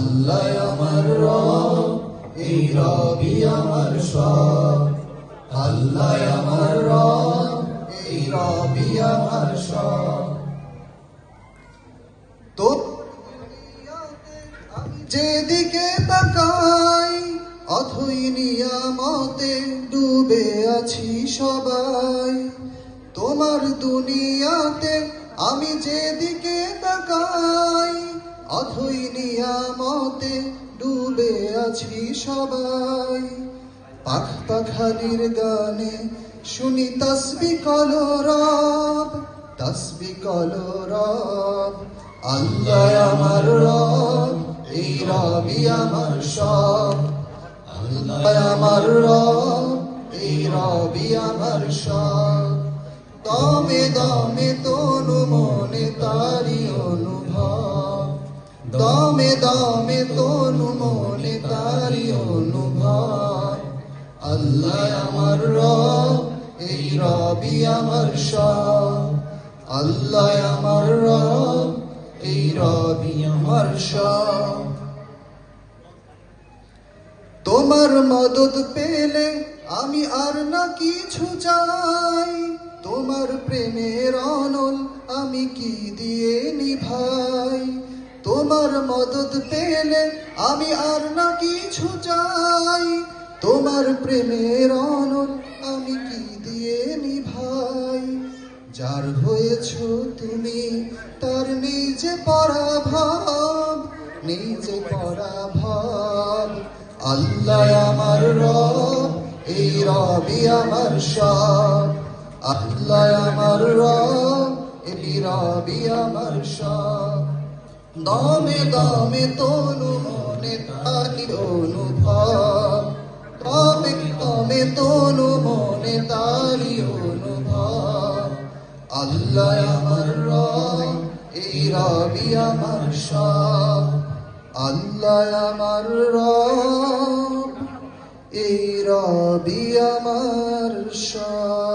আল্লাহ আমার রব, এই রবি আমার সব। আল্লাহ আমার রব, এই রবি আমার সব। তো যেদিকে তাকাই অথই নিয়ামতে ডুবে আছি সবাই। তোমার দুনিয়াতে আমি যেদিকে তাকাই অথই নিয়ামতে ডুবে আছি সবাই। পাখ পাখালির গানে শুনি তসবিহ কলরব, তসবিহ কলরব। আল্লাহ আমার রব, এই রবি আমার সব। আল্লাহ আমার রব, এই রবি আমার সব। দমে দমে তনু মনে তারি অনুভব, দমে দমে তনু মনে তারি অনুভব। আল্লাহ আমার রব, এই রবি আমার সব। আল্লাহ আমার রব, এই রবি আমার সব। তোমার মদদ পেলে আমি আর না কিছু চাই। তোমার প্রেমের অনল আমি কি দিয়ে নিভাই। তোমার মদদ পেলে আমি আর না কিছু চাই। তোমার প্রেমের অনল আমি কি দিয়ে নিভাই। যার হয়েছো তুমি তার নিজে পরাভব, নিজে পরাভব। আল্লাহ আমার রব, এই রবি আমার সব। আল্লাহ আমার রব, এই রবি আমার সব। দমে দমে তনু মনে তারি অনুভব, দমে দমে তনু মনে তারি অনুভব। আল্লাহ আমার রব, এই রবি আমার সব। আল্লাহ আমার রব, এই রবি আমার সব।